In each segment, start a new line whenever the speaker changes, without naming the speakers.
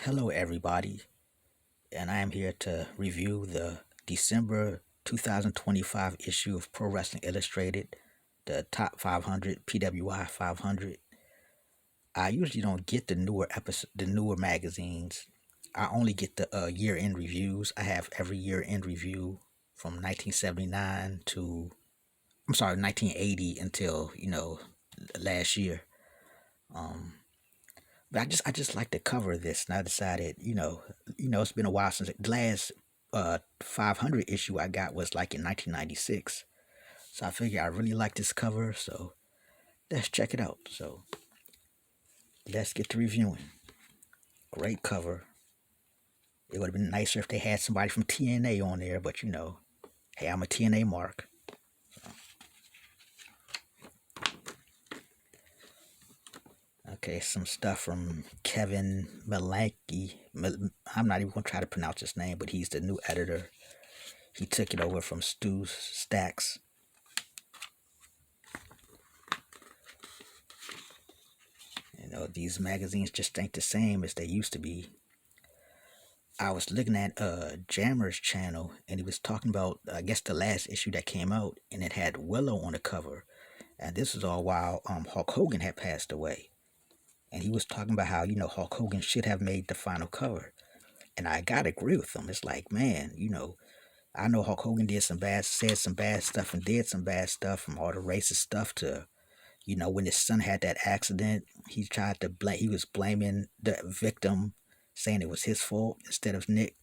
Hello, everybody, and I am here to review the December 2025 issue of Pro Wrestling Illustrated, the top 500 PWI 500. I usually don't get the newer magazines. I only get the year-end reviews. I have every year-end review from 1979 to 1980 until last year. Um, But I just like to cover this, and I decided, it's been a while since the last 500 issue I got was like in 1996. So I figured I really like this cover, so let's check it out. So let's get to reviewing. Great cover. It would have been nicer if they had somebody from TNA on there, but hey, I'm a TNA mark. Okay, some stuff from Kevin Malanky. I'm not even gonna try to pronounce his name, but he's the new editor. He took it over from Stu Stacks. These magazines just ain't the same as they used to be. I was looking at Jammer's channel, and he was talking about, I guess, the last issue that came out, and it had Willow on the cover. And this was all while Hulk Hogan had passed away. And he was talking about how, Hulk Hogan should have made the final cover. And I gotta agree with him. It's like, man, I know Hulk Hogan said some bad stuff and did some bad stuff, from all the racist stuff to when his son had that accident, he was blaming the victim, saying it was his fault instead of Nick.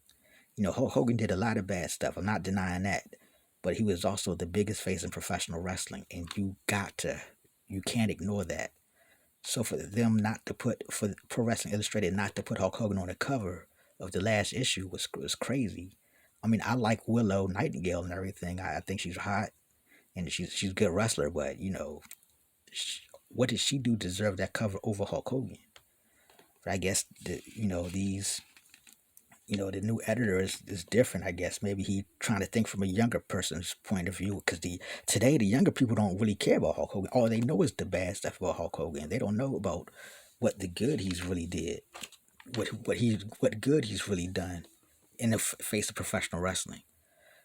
Hulk Hogan did a lot of bad stuff. I'm not denying that. But he was also the biggest face in professional wrestling. And you can't ignore that. So for Pro Wrestling Illustrated not to put Hulk Hogan on the cover of the last issue was crazy. I mean, I like Willow Nightingale and everything. I think she's hot and she's a good wrestler, but what did she do to deserve that cover over Hulk Hogan? But I guess the new editor is different. I guess maybe he trying to think from a younger person's point of view, because today the younger people don't really care about Hulk Hogan. All they know is the bad stuff about Hulk Hogan. They don't know about what the good he's really did, what good he's really done in the face of professional wrestling.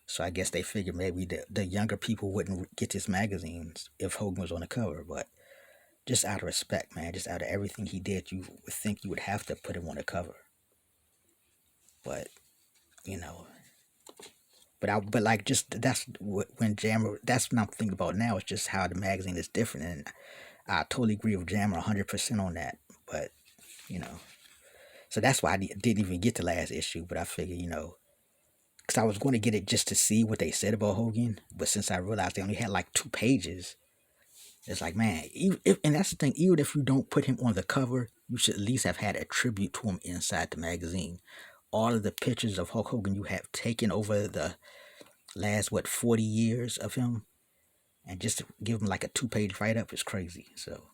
So I guess they figured maybe the younger people wouldn't get his magazines if Hogan was on the cover, but just out of respect, man, just out of everything he did, you would think you would have to put him on the cover. But you know, but like, just when Jammer. That's what I'm thinking about now. Is just how the magazine is different, and I totally agree with Jammer 100% on that. But you know, so that's why I didn't even get the last issue. But I figured, because I was going to get it just to see what they said about Hogan. But since I realized they only had like 2 pages, it's like, man, and that's the thing. Even if you don't put him on the cover, you should at least have had a tribute to him inside the magazine. All of the pictures of Hulk Hogan you have taken over the last 40 years of him, and just to give him like a 2 page write up is crazy. So,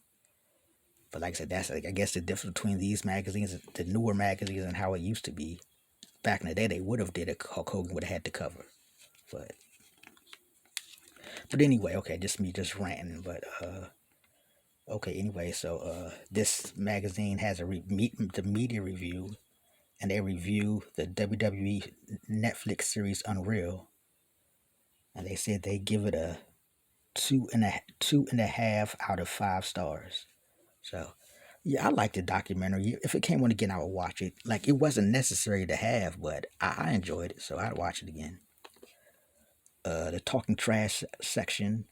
but like I said, that's like, I guess the difference between these magazines, the newer magazines, and how it used to be. Back in the day, they would have did a Hulk Hogan would have had the cover, but anyway, okay, just me just ranting, but okay, anyway, so this magazine has the media review, and they review the WWE Netflix series Unreal, and they said they give it a two and a half out of 5 stars. So yeah, I like the documentary. If it came on again, I would watch it. Like, it wasn't necessary to have, but I enjoyed it, so I'd watch it again. The talking trash section.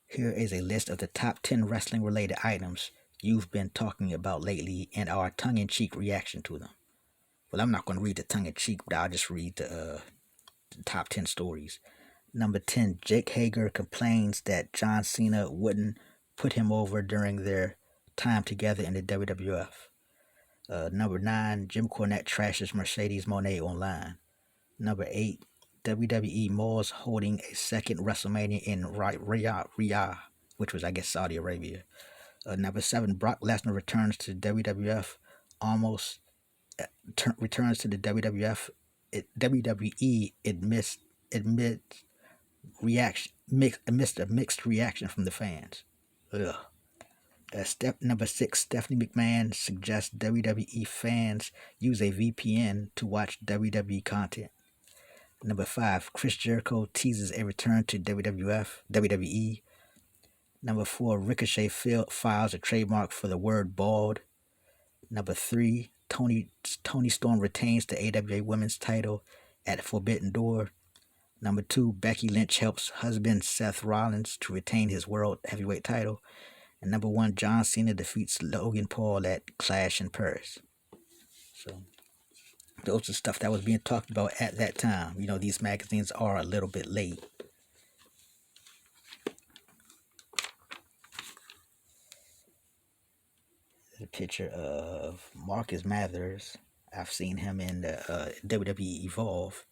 Here is a list of the top 10 wrestling related items you've been talking about lately and our tongue in cheek reaction to them. Well, I'm not going to read the tongue in cheek, but I'll just read the top 10 stories. Number 10, Jake Hager complains that John Cena wouldn't put him over during their time together in the WWF. Number 9, Jim Cornette trashes Mercedes Moné online. Number 8, WWE Moors holding a second WrestleMania in Riyadh, which was, I guess, Saudi Arabia. Number 7, Brock Lesnar returns to WWF, almost returns to the WWF. WWE admits reaction mixed amidst a mixed reaction from the fans. Ugh. Step number 6, Stephanie McMahon suggests WWE fans use a VPN to watch WWE content. Number 5, Chris Jericho teases a return to WWE. Number 4, Ricochet files a trademark for the word bald. Number 3, Tony Storm retains the AWA Women's title at Forbidden Door. Number 2, Becky Lynch helps husband Seth Rollins to retain his World Heavyweight title. And number 1, John Cena defeats Logan Paul at Clash in Paris. So those are stuff that was being talked about at that time. You know, these magazines are a little bit late. A picture of Marcus Mathers. I've seen him in the WWE Evolve.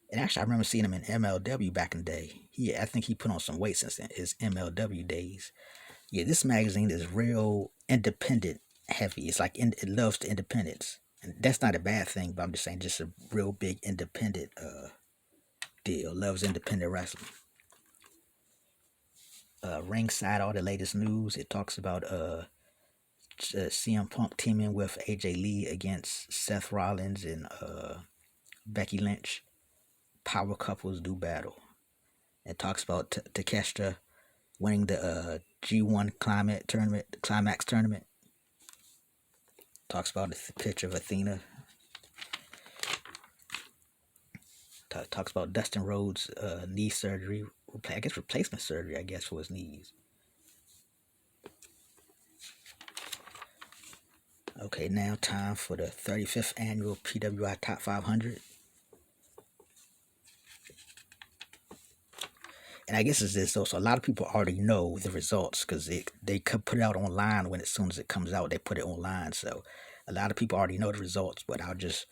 And actually, I remember seeing him in MLW back in the day. I think he put on some weight since his MLW days. Yeah, this magazine is real independent heavy. It's like it loves the independence. And that's not a bad thing, but I'm just saying just a real big independent deal. Loves independent wrestling. Ringside, all the latest news. It talks about CM Punk teaming with AJ Lee against Seth Rollins and Becky Lynch. Power couples do battle. It talks about Takeshita winning the G1 Climax tournament. Talks about a picture of Athena. Talks about Dustin Rhodes' knee surgery. I guess replacement surgery, I guess, for his knees. Okay, now time for the 35th annual PWI Top 500. And I guess it's this, so a lot of people already know the results because they could put it out online as soon as it comes out, they put it online. So a lot of people already know the results, but I'll just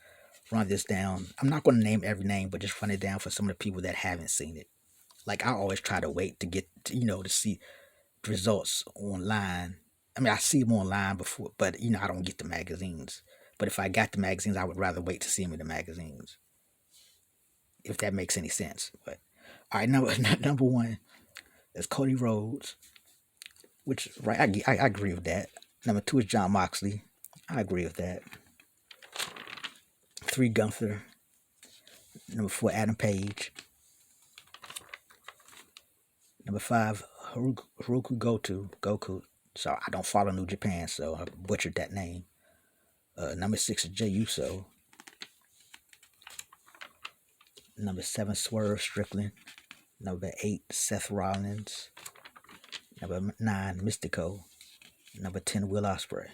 run this down. I'm not going to name every name, but just run it down for some of the people that haven't seen it. Like, I always try to wait to get, to see the results online. I mean, I see them online before, but, I don't get the magazines. But if I got the magazines, I would rather wait to see them in the magazines. If that makes any sense. But, all right, number 1 is Cody Rhodes, which, right, I agree with that. Number 2 is Jon Moxley. I agree with that. 3, Gunther. Number 4, Adam Page. Number 5, Hiroki Goku. Sorry, I don't follow New Japan, so I butchered that name. Number 6 is Jey Uso. Number 7, Swerve Strickland. Number 8, Seth Rollins. Number 9, Mystico. Number 10, Will Ospreay.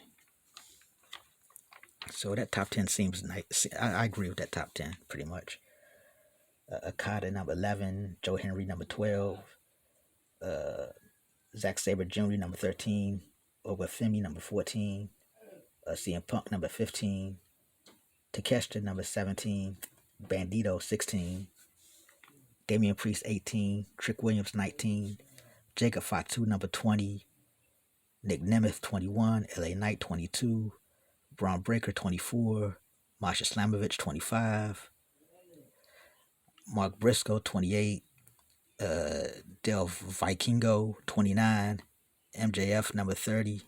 So that top 10 seems nice. I agree with that top 10, pretty much. Okada, number 11. Joe Henry, number 12. Zack Sabre Jr., number 13. Obafemi, number 14. CM Punk, number 15. Takeshita, number 17. Bandito, 16. Damian Priest, 18. Trick Williams, 19. Jacob Fatu, number 20. Nick Nemeth, 21. LA Knight, 22. Braun Breaker, 24. Masha Slamovich, 25. Mark Briscoe, 28. Del Vikingo, 29. MJF, number 30.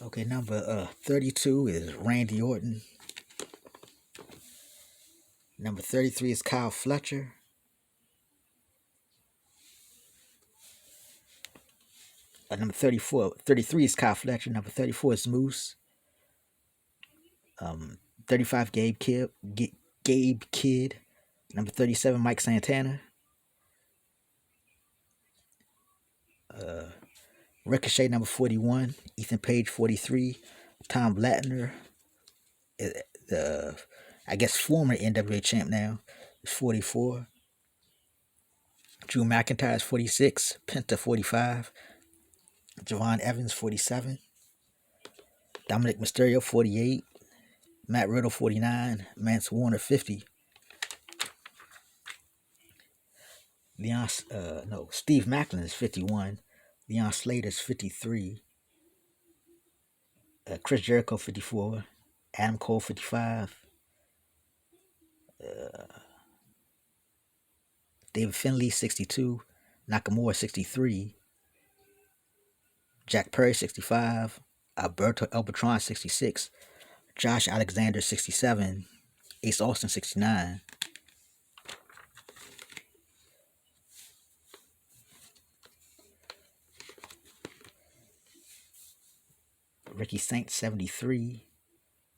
Okay, number 32 is Randy Orton. Number 33 is Kyle Fletcher. Number 33 is Kyle Fletcher. Number 34 is Moose. 35, Gabe Kidd. Number 37, Mike Santana. Ricochet, number 41. Ethan Page, 43. Tom Latner, I guess former NWA champ now, is 44. Drew McIntyre is 46. Penta, 45. Javon Evans, 47. Dominic Mysterio, 48. Matt Riddle, 49. Mance Warner, 50. Steve Macklin is 51. Leon Slater is 53. Chris Jericho, 54. Adam Cole, 55. David Finlay, 62. Nakamura, 63. Jack Perry 65, Alberto Elbatron 66, Josh Alexander 67, Ace Austin 69, Ricky Saint 73,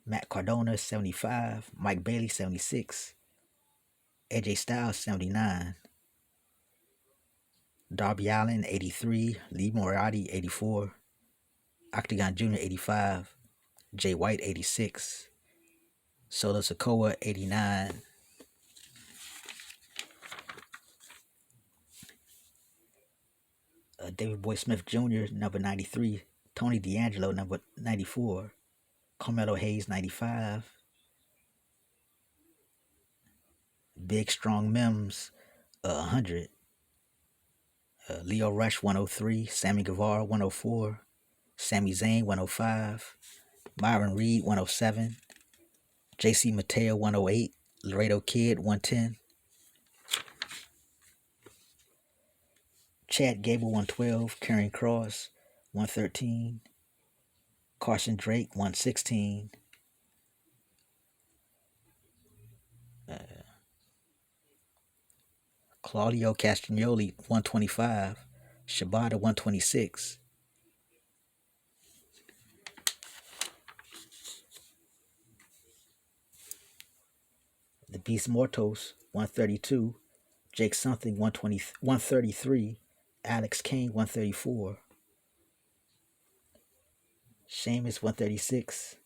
Matt Cardona 75, Mike Bailey 76, AJ Styles 79, Darby Allin 83, Lee Moriarty 84, Octagon Jr. 85, Jay White 86, Solo Sikoa 89, David Boy Smith Jr. number 93, Tony D'Angelo number 94, Carmelo Hayes 95, Big Strong Mims 100, Leo Rush 103, Sammy Guevara 104, Sami Zayn 105, Myron Reed 107, JC Mateo 108, Laredo Kid 110, Chad Gable 112, Karrion Kross 113, Carson Drake 116, Claudio Castagnoli 125, Shibata 126, The Beast Mortos 132, Jake Something 133, Alex Kane 134, Sheamus 136,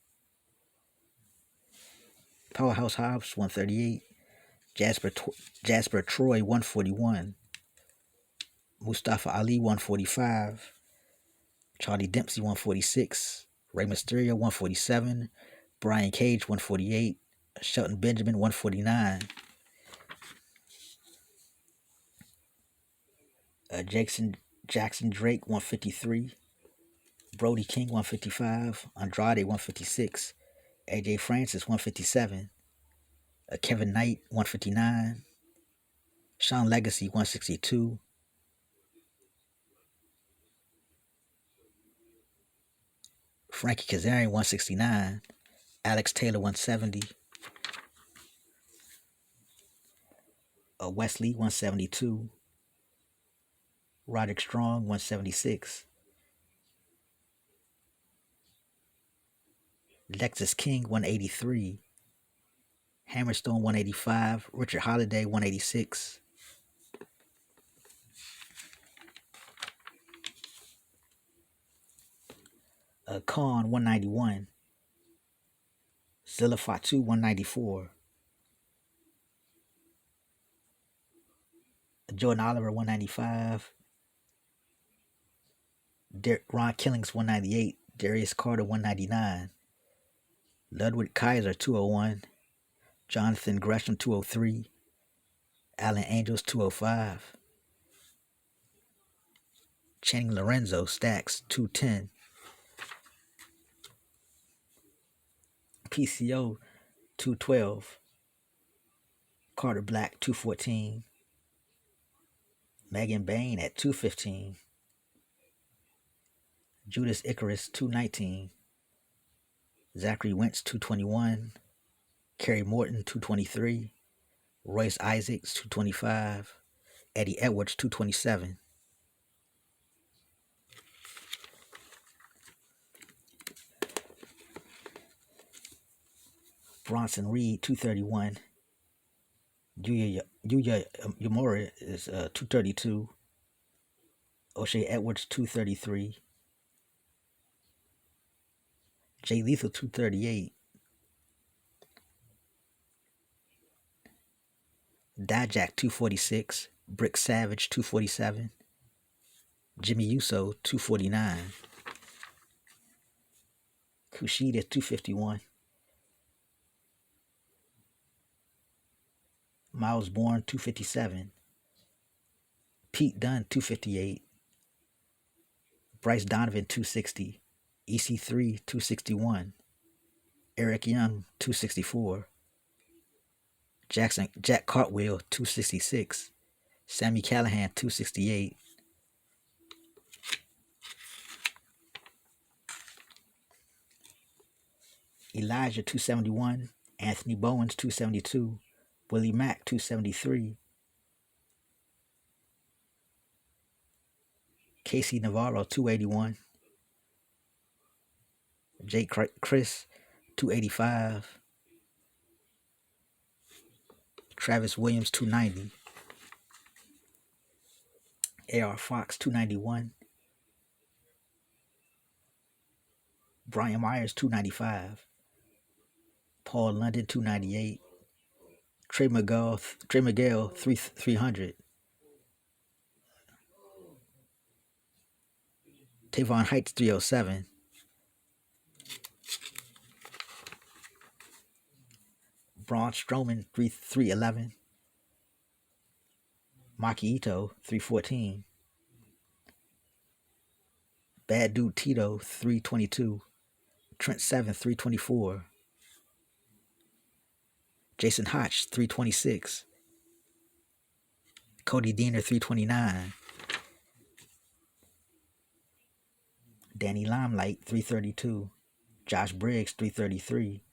Powerhouse Hobbs 138, Jasper Troy 141, Mustafa Ali 145, Charlie Dempsey 146, Rey Mysterio 147, Brian Cage 148, Shelton Benjamin 149, Jackson Drake 153, Brody King 155, Andrade 156, AJ Francis 157, Kevin Knight 159, Sean Legacy 162, Frankie Kazarian 169, Alex Taylor 170, Wesley 172, Roderick Strong 176, Lexus King 183, Hammerstone 185, Richard Holiday 186, Khan 191, Zilla Fatu 194, Jordan Oliver 195, Ron Killings 198, Darius Carter 199, Ludwig Kaiser 201, Jonathan Gresham 203, Alan Angels 205, Channing Lorenzo Stacks 210, PCO 212, Carter Black 214, Megan Bain at 215, Judas Icarus 219, Zachary Wentz 221, Kerry Morton 223, Royce Isaacs 225, Eddie Edwards 227, Bronson Reed 231, Yuya Yamura is 232, O'Shea Edwards 233, Jay Lethal 238, Dijak 246, Brick Savage 247, Jimmy Uso 249, Kushida 251, Miles Bourne 257, Pete Dunne 258, Bryce Donovan 260, EC3 261, Eric Young 264, Jack Cartwheel 266, Sammy Callahan 268, Elijah 271, Anthony Bowens 272, Willie Mack 273, Casey Navarro 281, Jake Chris 285, Travis Williams 290, AR Fox 291, Brian Myers 295, Paul London 298, Trey Miguel 300, Tavon Heights 307, Braun Strowman 311, Maki Ito 314, Bad Dude Tito 322, Trent Seven 324, Jason Hotch 326, Cody Deaner 329, Danny Limelight 332, Josh Briggs 333,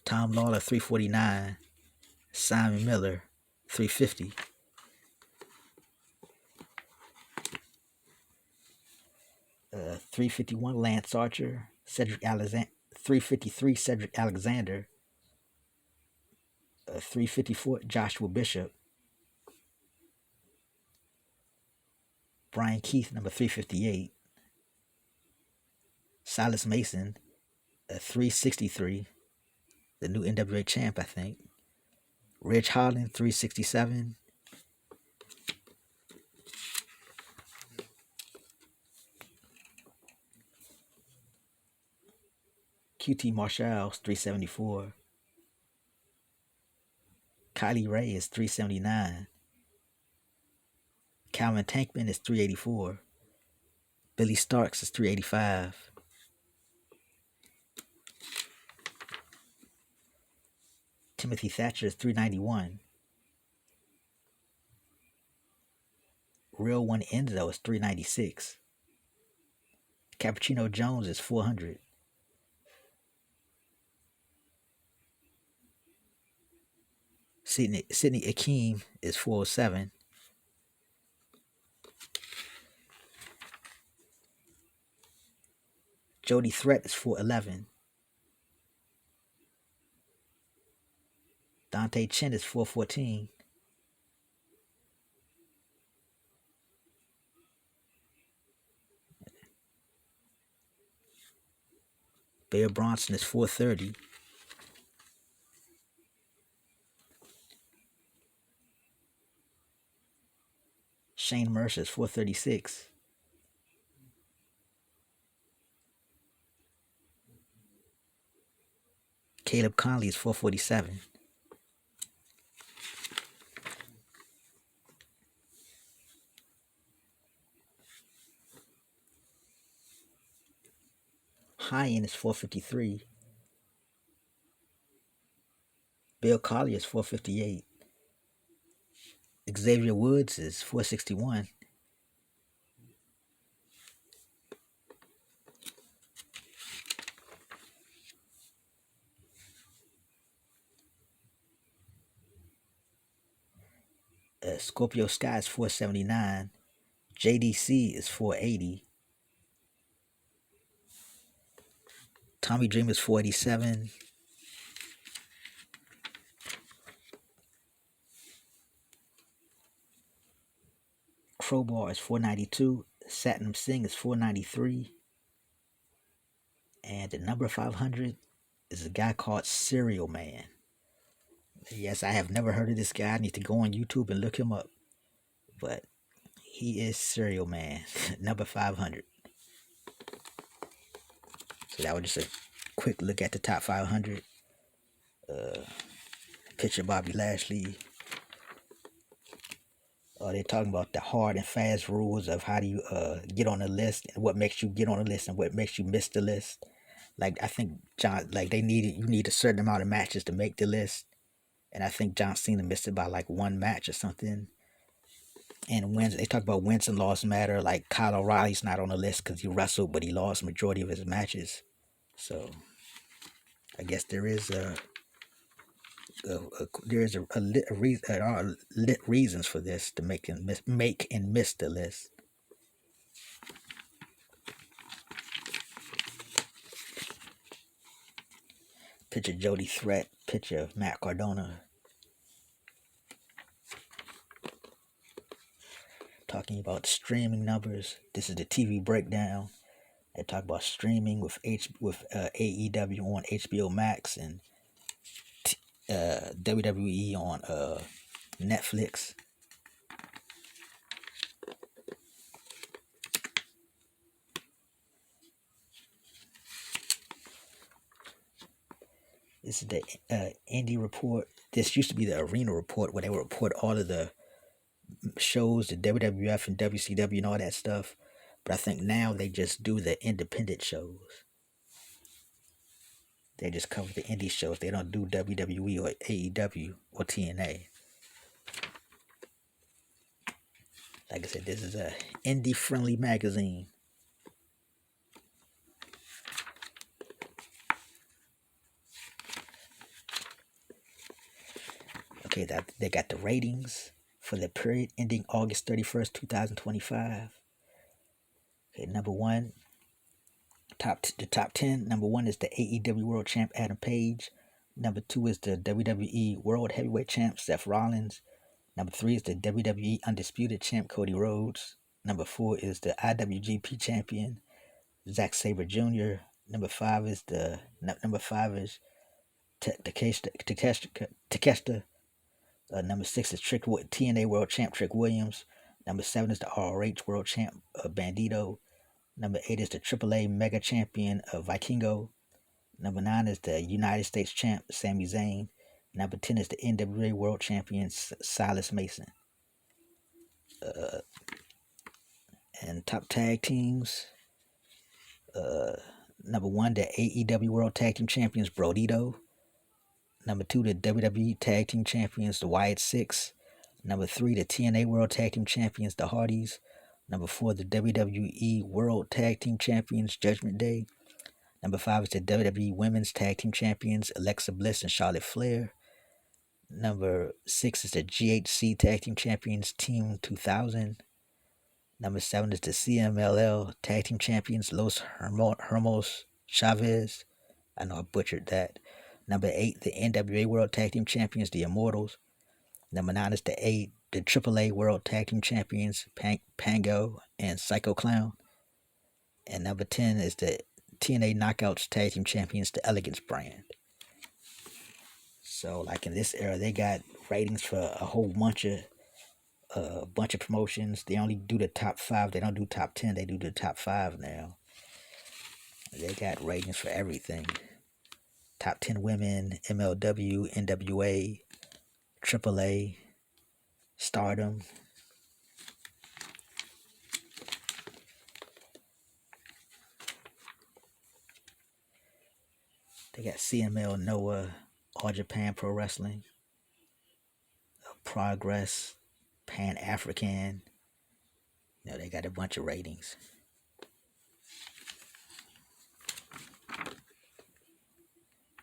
Tom Lawler 349, Simon Miller 350, 351 Lance Archer, 353 Cedric Alexander, 354 Joshua Bishop, Brian Keith number 358, Silas Mason 363, the new NWA champ I think, Ridge Holland 367, QT Marshall 374, Kylie Ray is 379, Calvin Tankman is 384, Billy Starks is 385, Timothy Thatcher is 391, Real One Enzo is 396, Cappuccino Jones is 400, Sidney Akeem is 407, Jody Threat is 411, Dante Chen is 414, Bear Bronson is 430, Shane Mercer is 436, Caleb Conley is 447, High-End is 453, Bill Collier is 458, Xavier Woods is 461, Scorpio Sky is 479, JDC is 480, Tommy Dreamer is 487, Crowbar is 492, Satnam Singh is 493, and the number 500 is a guy called Serial Man. Yes, I have never heard of this guy. I need to go on YouTube and look him up. But he is Serial Man, number 500. So that was just a quick look at the top 500. Picture Bobby Lashley. They're talking about the hard and fast rules of how do you get on the list, and what makes you get on the list and what makes you miss the list. Like I think you need a certain amount of matches to make the list. and I think John Cena missed it by like one match or something. And wins, they talk about wins and losses matter. Like Kyle O'Reilly's not on the list because he wrestled, but he lost majority of his matches. So I guess there is reasons for this to make and miss the list. Picture Jody Threat, picture of Matt Cardona. Talking about streaming numbers. This is the TV breakdown. They talk about streaming with AEW on HBO Max and WWE on Netflix. This is the Indie Report. This used to be the Arena Report, where they would report all of the shows, the WWF and WCW and all that stuff. But I think now they just do the independent shows. They just cover the indie shows. They don't do WWE or AEW or TNA. Like I said, this is a indie-friendly magazine. Okay, they got the ratings for the period ending August 31st, 2025. Okay, number one, the top 10. Number one is the AEW World Champ Adam Page. Number two is the WWE World Heavyweight Champ Seth Rollins. Number three is the WWE Undisputed Champ Cody Rhodes. Number four is the IWGP Champion Zack Sabre Jr. Number five is Takeshita. Number six is TNA World Champ Trick Williams. Number seven is the ROH World Champ Bandito. Number 8 is the AAA Mega Champion Vikingo. Number 9 is the United States Champ Sami Zayn. Number 10 is the NWA World Champion Silas Mason. And top tag teams. Number 1, the AEW World Tag Team Champions Brodito. Number 2, the WWE Tag Team Champions the Wyatt Six. Number 3, the TNA World Tag Team Champions the Hardys. Number 4, the WWE World Tag Team Champions Judgment Day. Number 5 is the WWE Women's Tag Team Champions Alexa Bliss and Charlotte Flair. Number 6 is the GHC Tag Team Champions Team 2000. Number 7 is the CMLL Tag Team Champions Los Hermanos Chavez. I know I butchered that. Number 8, the NWA World Tag Team Champions, the Immortals. Number 9 is the AAA World Tag Team Champions, Pango and Psycho Clown. And number 10 is the TNA Knockouts Tag Team Champions, the Elegance brand. So, like in this era, they got ratings for a whole bunch of promotions. They only do the top 5. They don't do top 10. They do the top 5 now. They got ratings for everything. Top 10 women, MLW, NWA, AAA, Stardom. They got CML, Noah, All Japan Pro Wrestling, Progress, Pan African. They got a bunch of ratings.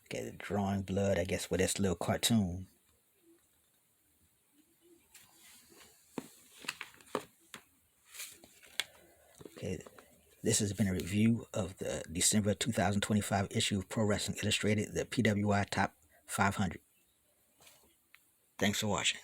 Okay, the Drawing Blood, I guess, with this little cartoon. Okay, this has been a review of the December 2025 issue of Pro Wrestling Illustrated, the PWI Top 500. Thanks for watching.